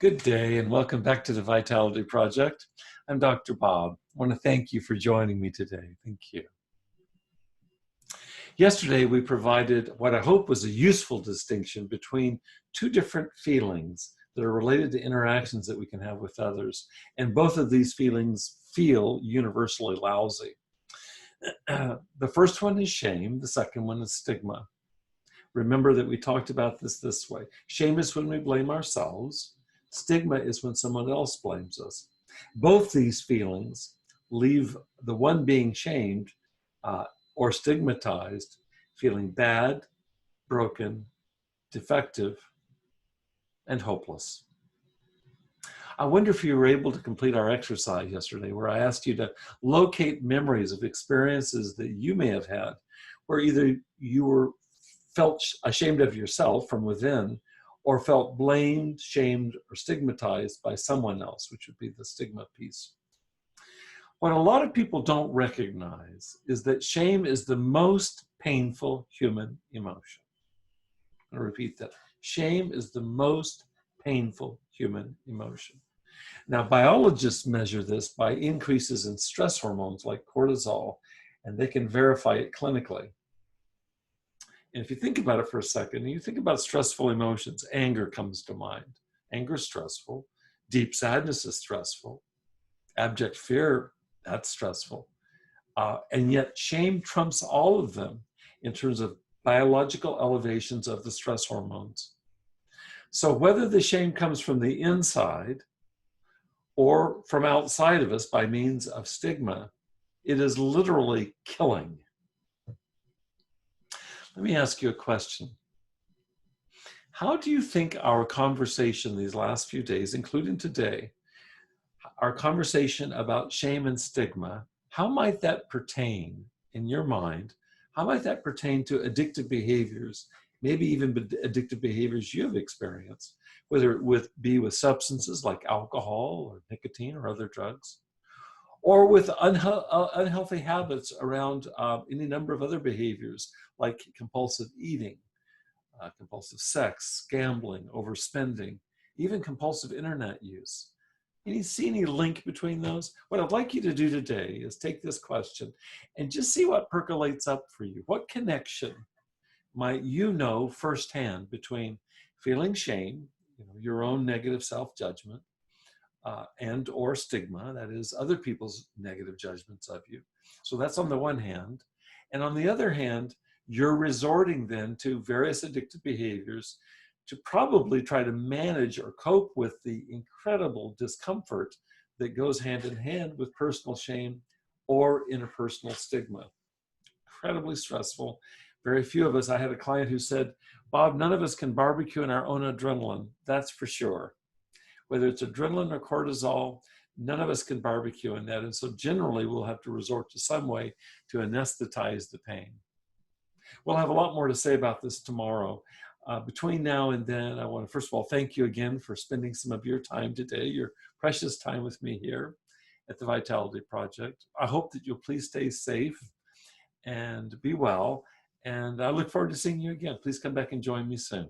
Good day and welcome back to the Vitality Project. I'm Dr. Bob. I want to thank you for joining me today. Thank you. Yesterday we provided what I hope was a useful distinction between two different feelings that are related to interactions that we can have with others. And both of these feelings feel universally lousy. The first one is shame, the second one is stigma. Remember that we talked about this way. Shame is when we blame ourselves. Stigma is when someone else blames us. Both these feelings leave the one being shamed or stigmatized feeling bad, broken, defective, and hopeless. I wonder if you were able to complete our exercise yesterday where I asked you to locate memories of experiences that you may have had where either you felt ashamed of yourself from within or felt blamed, shamed, or stigmatized by someone else, which would be the stigma piece. What a lot of people don't recognize is that shame is the most painful human emotion. I'm going to repeat that. Shame is the most painful human emotion. Now, biologists measure this by increases in stress hormones like cortisol, and they can verify it clinically. And if you think about it for a second, and you think about stressful emotions, anger comes to mind. Anger is stressful. Deep sadness is stressful. Abject fear, that's stressful. And yet shame trumps all of them in terms of biological elevations of the stress hormones. So whether the shame comes from the inside or from outside of us by means of stigma, it is literally killing. Let me ask you a question. How do you think our conversation these last few days, including today, our conversation about shame and stigma, how might that pertain in your mind? How might that pertain to addictive behaviors, maybe even addictive behaviors you have experienced, whether it be with substances like alcohol or nicotine or other drugs, or with unhealthy habits around any number of other behaviors like compulsive eating, compulsive sex, gambling, overspending, even compulsive internet use. Can you see any link between those? What I'd like you to do today is take this question and just see what percolates up for you. What connection might you know firsthand between feeling shame, your own negative self-judgment, and or stigma, that is other people's negative judgments of you. So that's on the one hand. And on the other hand, you're resorting then to various addictive behaviors to probably try to manage or cope with the incredible discomfort that goes hand in hand with personal shame or interpersonal stigma. Incredibly stressful. Very few of us, I had a client who said, Bob, none of us can barbecue in our own adrenaline, that's for sure. Whether it's adrenaline or cortisol, none of us can barbecue in that. And so generally we'll have to resort to some way to anesthetize the pain. We'll have a lot more to say about this tomorrow. Between now and then, I want to first of all thank you again for spending some of your time today, your precious time with me here at the Vitality Project. I hope that you'll please stay safe and be well. And I look forward to seeing you again. Please come back and join me soon.